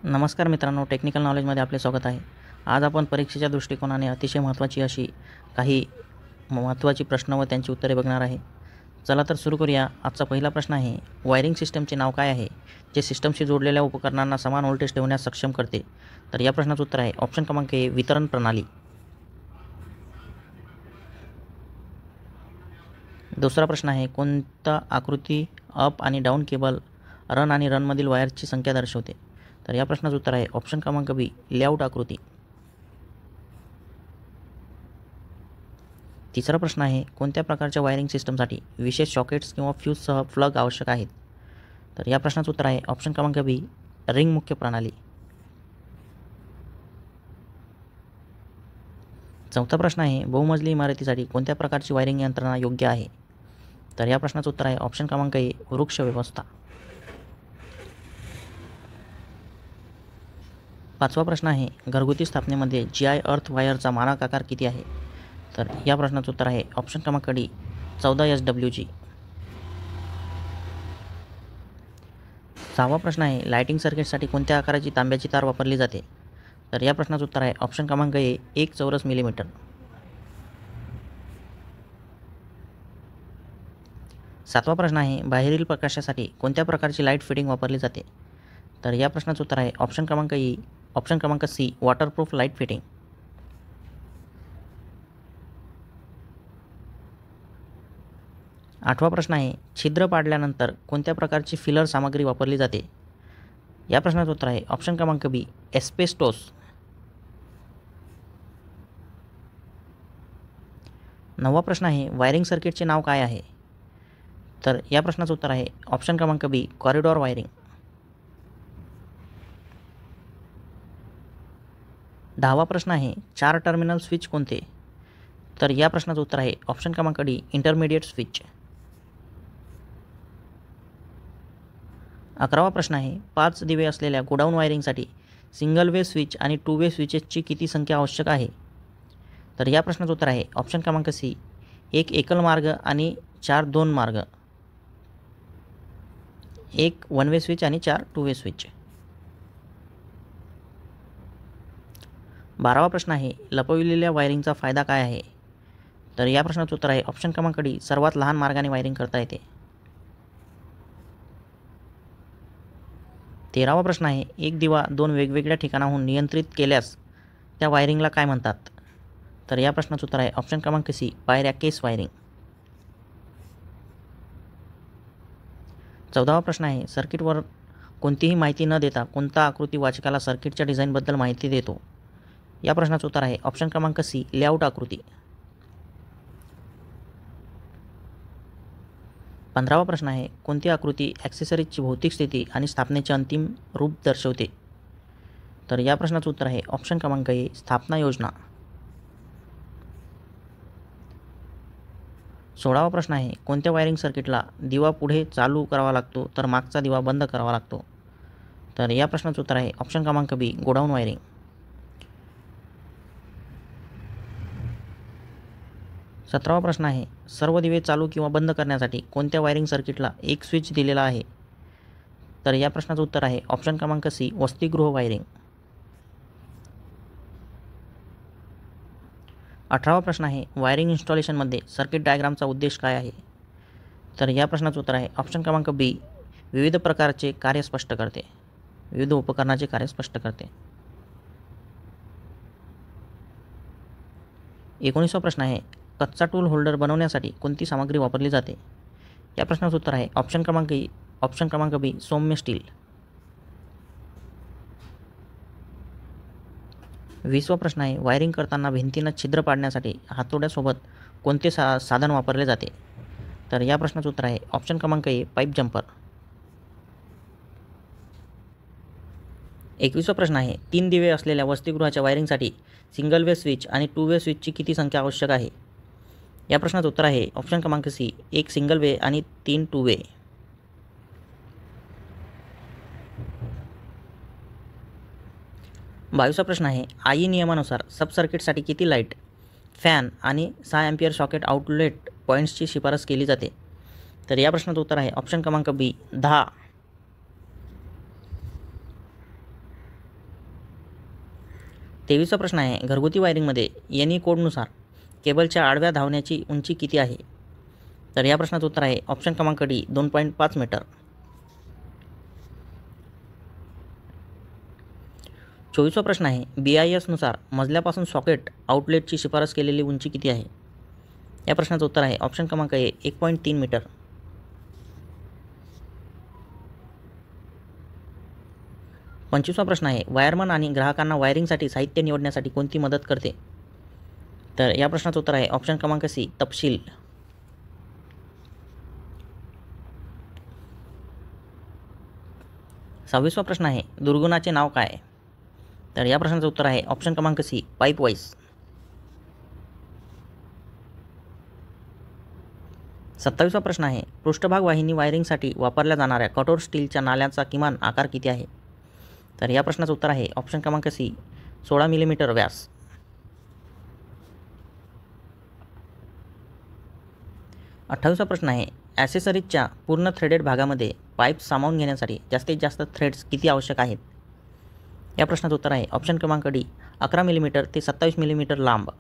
नमस्कार मित्रांनो, टेक्निकल नॉलेजमध्ये आपले स्वागत आहे. आज आपण परीक्षेच्या दृष्टिकोनाने अतिशय महत्त्वाची अशी काही महत्त्वाची प्रश्न व त्यांची उत्तरे बघणार आहे. चला तर सुरू करूया. आजचा पहिला प्रश्न आहे, वायरिंग सिस्टमचे नाव काय आहे, जे सिस्टमशी जोडलेल्या उपकरणांना समान व्होल्टेज ठेवण्यास सक्षम करते? तर या प्रश्नाचं उत्तर आहे ऑप्शन क्रमांक ए, वितरण प्रणाली. दुसरा प्रश्न आहे, कोणता आकृती अप आणि डाऊन केबल रन आणि रनमधील वायरची संख्या दर्शवते? तर या प्रश्नाचं उत्तर आहे ऑप्शन क्रमांक बी, लेआउट आकृती. तिसरा प्रश्न आहे, कोणत्या प्रकारच्या वायरिंग सिस्टमसाठी विशेष सॉकेट्स किंवा फ्यूजसह प्लग आवश्यक आहेत? तर या प्रश्नाचं उत्तर आहे ऑप्शन क्रमांक बी, रिंग मुख्य प्रणाली. चौथा प्रश्न आहे, बहुमजली इमारतीसाठी कोणत्या प्रकारची वायरिंग यंत्रणा योग्य आहे? तर या प्रश्नाचं उत्तर आहे ऑप्शन क्रमांक ए, वृक्ष व्यवस्था. पाचवा प्रश्न आहे, घरगुती स्थापनेमध्ये GI अर्थ वायरचा मानक आकार किती आहे? तर या प्रश्नाचं उत्तर आहे ऑप्शन क्रमांक डी, 14 SWG. सहावा प्रश्न आहे, लाइटिंग सर्किटसाठी कोणत्या आकाराची तांब्याची तार वापरली जाते? तर या प्रश्नाचं उत्तर आहे ऑप्शन क्रमांक ए, 1 चौरस मिलीमीटर. सातवा प्रश्न आहे, बाहेरील प्रकाशासाठी कोणत्या प्रकारची लाईट फिटिंग वापरली जाते? तर या प्रश्नाचं उत्तर आहे ऑप्शन क्रमांक सी, वॉटरप्रूफ लाईट फिटिंग. आठवा प्रश्न आहे, छिद्र पाडल्यानंतर कोणत्या प्रकारची फिलर सामग्री वापरली जाते? या प्रश्नाचं उत्तर आहे ऑप्शन क्रमांक बी, एस्बेस्टोस. नववा प्रश्न आहे, वायरिंग सर्किटचे नाव काय आहे? तर या प्रश्नाचं उत्तर आहे ऑप्शन क्रमांक बी, कॉरिडॉर वायरिंग. 10वा प्रश्न आहे, 4 टर्मिनल स्विच कोणते? तर या प्रश्नाचं उत्तर आहे ऑप्शन क्रमांक डी, इंटरमिडिएट स्विच. 11वा प्रश्न आहे, 5 दिवे असलेल्या गोडाऊन वायरिंगसाठी सिंगल वे स्विच आणि 2 वे स्विचेसची किती संख्या आवश्यक आहे? तर या प्रश्नाचं उत्तर आहे ऑप्शन क्रमांक सी, 1 एकल मार्ग आणि 4 दोन मार्ग. 1 वन वे स्विच आणि 4 2 वे स्विच. 12वा प्रश्न आहे, लपविलेल्या वायरिंगचा फायदा काय आहे? तर या प्रश्नाचं उत्तर आहे ऑप्शन क्रमांक डी, सर्वात लहान मार्गाने वायरिंग करता येते. 13वा प्रश्न आहे, एक दिवा 2 वेगवेगळ्या ठिकाणाहून नियंत्रित केल्यास त्या वायरिंगला काय म्हणतात? तर या प्रश्नाचं उत्तर आहे ऑप्शन क्रमांक सी, पायऱ्या केस वायरिंग. 14वा प्रश्न आहे, सर्किटवर कोणतीही माहिती न देता कोणता आकृती वाचकाला सर्किटच्या डिझाईनबद्दल माहिती देतो? या प्रश्नाचं उत्तर आहे ऑप्शन क्रमांक सी, लेआउट आकृती. 15वा प्रश्न आहे, कोणती आकृती ॲक्सेसरीजची भौतिक स्थिती आणि स्थापनेचे अंतिम रूप दर्शवते? तर या प्रश्नाचं उत्तर आहे ऑप्शन क्रमांक ए, स्थापना योजना. 16वा प्रश्न आहे, कोणत्या वायरिंग सर्किटला दिवा पुढे चालू करावा लागतो तर मागचा दिवा बंद करावा लागतो? तर या प्रश्नाचं उत्तर आहे ऑप्शन क्रमांक बी, गोडाऊन वायरिंग. 17वा प्रश्न आहे, सर्व दिवे चालू किंवा बंद करण्यासाठी कोणत्या वायरिंग सर्किटला एक स्विच दिलेला आहे? तर या प्रश्नाचं उत्तर आहे ऑप्शन क्रमांक सी, वसतिगृह वायरिंग. 18वा प्रश्न आहे, वायरिंग इन्स्टॉलेशनमध्ये सर्किट डायग्रामचा उद्देश काय आहे? तर या प्रश्नाचं उत्तर आहे ऑप्शन क्रमांक बी, विविध प्रकारचे कार्य स्पष्ट करते, विविध उपकरणाचे कार्य स्पष्ट करते. 19वा प्रश्न आहे, कच्चा टूल होल्डर बनवण्यासाठी कोणती सामग्री वापरली जाते? या प्रश्नाचं उत्तर आहे ऑप्शन क्रमांक बी, सौम्य स्टील. 20वा प्रश्न आहे, वायरिंग करताना भिंतींना छिद्र पाडण्यासाठी हातोड्यासोबत कोणते साधन वापरले जाते? तर या प्रश्नाचं उत्तर आहे ऑप्शन क्रमांक ए, पाईप जंपर. 21वा प्रश्न आहे, 3 दिवे असलेल्या वसतिगृहाच्या वायरिंगसाठी सिंगल वे स्विच आणि 2 वे स्विचची किती संख्या आवश्यक आहे? या प्रश्नाचं उत्तर आहे ऑप्शन क्रमांक सी, 1 सिंगल वे आणि 3 2 वे. 22वा प्रश्न आहे, आई नियमानुसार सब सर्किटसाठी किती लाईट, फॅन आणि 6 अँपिअर सॉकेट आउटलेट पॉईंट्सची शिफारस केली जाते? तर या प्रश्नाचं उत्तर आहे ऑप्शन क्रमांक बी, 10. 23वा प्रश्न आहे, घरगुती वायरिंगमध्ये एनी कोडनुसार केबलच्या आडव्या धावण्याची उंची किती आहे? तर या प्रश्नाचं उत्तर आहे ऑप्शन क्रमांक डी 2.5 मीटर. 24वा प्रश्न आहे, BIS नुसार मजल्यापासून सॉकेट आउटलेटची शिफारस केलेली उंची किती आहे? या प्रश्नाचं उत्तर आहे ऑप्शन क्रमांक ए 1.3 मीटर. 25वा प्रश्न आहे, वायरमन आणि ग्राहकांना वायरिंगसाठी साहित्य निवडण्यासाठी कोणती मदत करते? तर या प्रश्नाचं उत्तर आहे ऑप्शन क्रमांक सी तपशील. 26वा प्रश्न आहे, दुर्गुणाचे नाव काय? तर या प्रश्नाचं उत्तर आहे ऑप्शन क्रमांक सी पाईप वाईस. 27वा प्रश्न आहे, पृष्ठभाग वाहिनी वायरिंगसाठी वापरल्या जाणाऱ्या कठोर स्टीलच्या नाल्याचा किमान आकार किती आहे? तर या प्रश्नाचं उत्तर आहे ऑप्शन क्रमांक सी 16 मिलीमीटर व्यास. 28वा प्रश्न आहे, ॲसेसरीजच्या पूर्ण थ्रेडेड भागामध्ये पाईप सामावून घेण्यासाठी जास्तीत जास्त थ्रेड्स किती आवश्यक आहेत? या प्रश्नाचं उत्तर आहे ऑप्शन क्रमांक डी 11 मिलीमीटर ते 27 मिलीमीटर लांब.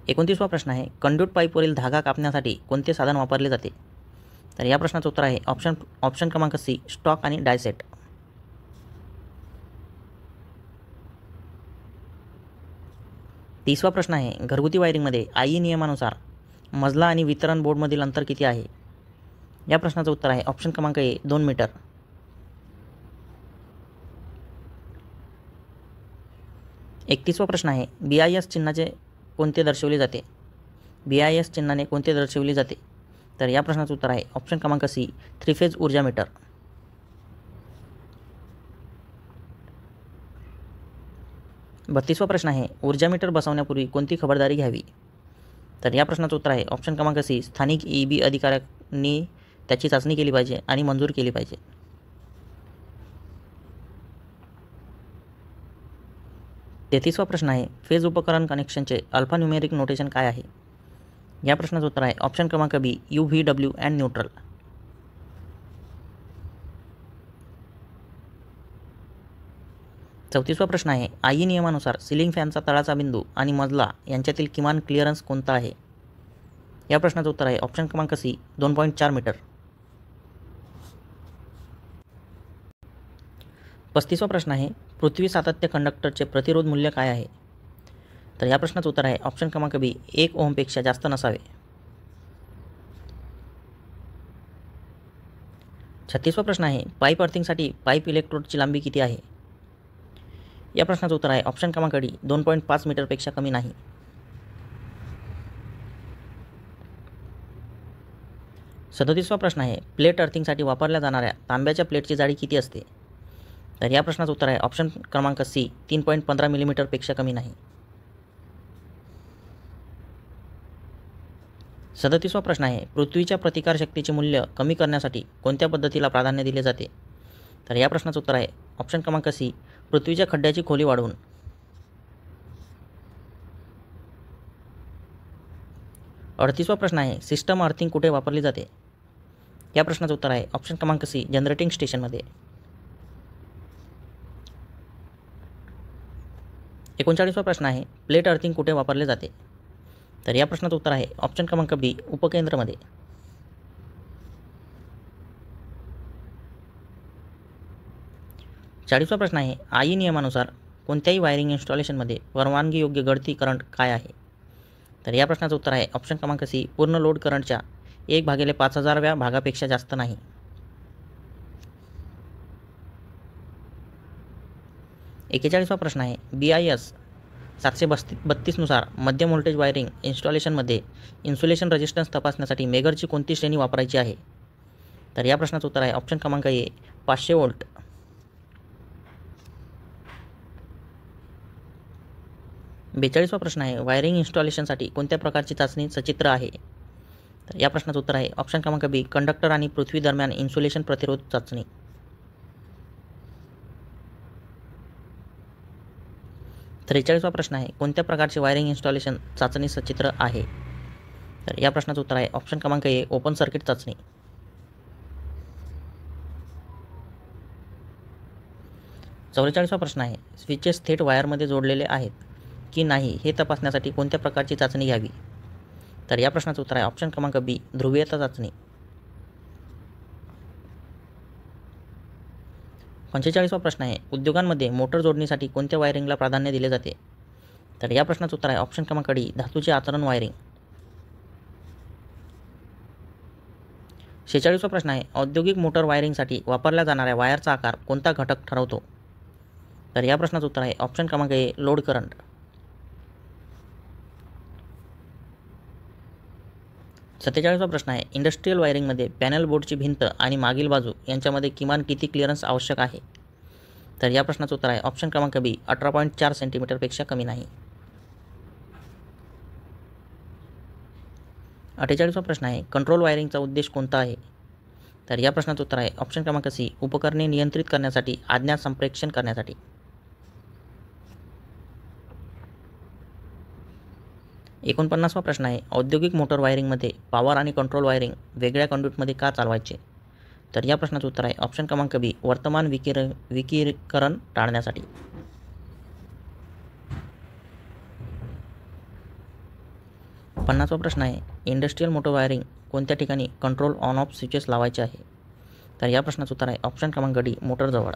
29वा प्रश्न आहे, कंड्यूट पाईपवरील धागा कापण्यासाठी कोणते साधन वापरले जाते? तर या प्रश्नाचं उत्तर आहे ऑप्शन क्रमांक सी स्टॉक आणि डायसेट. 30वा प्रश्न आहे, घरगुती वायरिंगमध्ये IE नियमानुसार मजला आणि वितरण बोर्डमधील अंतर किती आहे? या प्रश्नाचं उत्तर आहे ऑप्शन क्रमांक ए 2 मीटर. 31वा प्रश्न आहे, BIS चिन्हाचे कोणते दर्शवले जाते? BIS चिन्हाने कोणते दर्शवले जाते? तर या प्रश्नाचं उत्तर आहे ऑप्शन क्रमांक सी 3 फेज ऊर्जा मीटर. 32वा प्रश्न आहे, ऊर्जा मीटर बसवण्यापूर्वी कोणती खबरदारी घ्यावी? तर या प्रश्नाचं उत्तर आहे ऑप्शन क्रमांक सी स्थानिक EB अधिकाऱ्यांनी त्याची चाचणी केली पाहिजे आणि मंजूर केली पाहिजे. 33वा प्रश्न आहे, फेज उपकरण कनेक्शनचे अल्फान्यूमेरिक नोटेशन काय आहे? या प्रश्नाचं उत्तर आहे ऑप्शन क्रमांक बी UVW अँड न्यूट्रल. 34वा प्रश्न आहे, IE नियमानुसार सिलिंग फॅनचा तळाचा बिंदू आणि मजला यांच्यातील किमान क्लिअरन्स कोणता आहे? या प्रश्नाचं उत्तर आहे ऑप्शन क्रमांक सी 2.4 मीटर. 35वा प्रश्न आहे, पृथ्वी सातत्य कंडक्टरचे प्रतिरोध मूल्य काय आहे? तर या प्रश्नाचं उत्तर आहे ऑप्शन क्रमांक बी 1 ओहमपेक्षा जास्त नसावे. 36वा प्रश्न आहे, पाईप अर्थिंगसाठी पाईप इलेक्ट्रोडची लांबी किती आहे? या प्रश्नाचं उत्तर आहे ऑप्शन क्रमांक डी 2.5 मीटरपेक्षा कमी नाही. 37वा प्रश्न आहे, प्लेट अर्थिंगसाठी वापरल्या जाणाऱ्या तांब्याच्या प्लेटची जाडी किती असते? तर या प्रश्नाचं उत्तर आहे ऑप्शन क्रमांक सी 3.15 मिलीमीटरपेक्षा कमी नाही. 37वा प्रश्न आहे, पृथ्वीच्या प्रतिकारशक्तीचे मूल्य कमी करण्यासाठी कोणत्या पद्धतीला प्राधान्य दिले जाते? तर या प्रश्नाचं उत्तर आहे ऑप्शन क्रमांक सी पृथ्वीच्या खड्ड्याची खोली वाढवून. 38वा प्रश्न आहे, सिस्टम अर्थिंग कुठे वापरली जाते? या प्रश्नाचं उत्तर आहे ऑप्शन क्रमांक सी जनरेटिंग स्टेशनमध्ये. 39वा प्रश्न आहे, प्लेट अर्थिंग कुठे वापरले जाते? तर या प्रश्नाचं उत्तर आहे ऑप्शन क्रमांक बी उपकेंद्रमध्ये. 40वा प्रश्न आहे, IE नियमानुसार कोणत्याही वायरिंग इन्स्टॉलेशनमध्ये परवानगीयोग्य गळती करंट काय आहे? तर या प्रश्नाचं उत्तर आहे ऑप्शन क्रमांक सी पूर्ण लोड करंटच्या 1/5000व्या भागापेक्षा जास्त नाही. 41वा प्रश्न आहे, BIS 732 नुसार मध्यम व्होल्टेज वायरिंग इन्स्टॉलेशनमध्ये इन्सुलेशन रेजिस्टन्स तपासण्यासाठी मेगरची कोणती श्रेणी वापरायची आहे? तर या प्रश्नाचं उत्तर आहे ऑप्शन क्रमांक ए 500 व्होल्ट. 42वा प्रश्न आहे, वायरिंग इन्स्टॉलेशनसाठी कोणत्या प्रकारची चाचणी सचित्र आहे? तर या प्रश्नाचं उत्तर आहे ऑप्शन क्रमांक बी कंडक्टर आणि पृथ्वी दरम्यान इन्सुलेशन प्रतिरोध चाचणी. 43वा प्रश्न आहे, कोणत्या प्रकारचे वायरिंग इन्स्टॉलेशन चाचणी सचित्र आहे? तर या प्रश्नाचं उत्तर आहे ऑप्शन क्रमांक ए ओपन सर्किट चाचणी. 44वा प्रश्न आहे, स्विचेस थेट वायरमध्ये जोडलेले आहेत की नाही हे तपासण्यासाठी कोणत्या प्रकारची चाचणी घ्यावी? तर या प्रश्नाचं उत्तर आहे ऑप्शन क्रमांक बी, ध्रुवीयता चाचणी. 45वा प्रश्न आहे, उद्योगांमध्ये मोटर जोडणीसाठी कोणत्या वायरिंगला प्राधान्य दिले जाते? तर या प्रश्नाचं उत्तर आहे ऑप्शन क्रमांक डी, धातूचे आचरण वायरिंग. 46वा प्रश्न आहे, औद्योगिक मोटर वायरिंगसाठी वापरल्या जाणाऱ्या वायरचा आकार कोणता घटक ठरवतो? तर या प्रश्नाचं उत्तर आहे ऑप्शन क्रमांक ए, लोड करंट. 47वा प्रश्न आहे, इंडस्ट्रियल वायरिंगमध्ये पॅनल बोर्डची भिंत आणि मागील बाजू यांच्यामध्ये किमान किती क्लिअरन्स आवश्यक आहे? तर या प्रश्नाचं उत्तर आहे ऑप्शन क्रमांक बी, 18.4 सेंटीमीटरपेक्षा कमी नाही. 48वा प्रश्न आहे, कंट्रोल वायरिंगचा उद्देश कोणता आहे? तर या प्रश्नाचं उत्तर आहे ऑप्शन क्रमांक सी, उपकरणे नियंत्रित करण्यासाठी, आज्ञा संप्रेषण करण्यासाठी. 49वा प्रश्न आहे, औद्योगिक मोटर वायरिंगमध्ये पॉवर आणि कंट्रोल वायरिंग वेगळ्या कंड्यूटमध्ये का चालवायचे? तर या प्रश्नाचं उत्तर आहे ऑप्शन क्रमांक बी, वर्तमान विकिरण टाळण्यासाठी. 50वा प्रश्न आहे, इंडस्ट्रियल मोटर वायरिंग कोणत्या ठिकाणी कंट्रोल ऑन ऑफ स्विचेस लावायचे आहे? तर या प्रश्नाचं उत्तर आहे ऑप्शन क्रमांक डी, मोटरजवळ.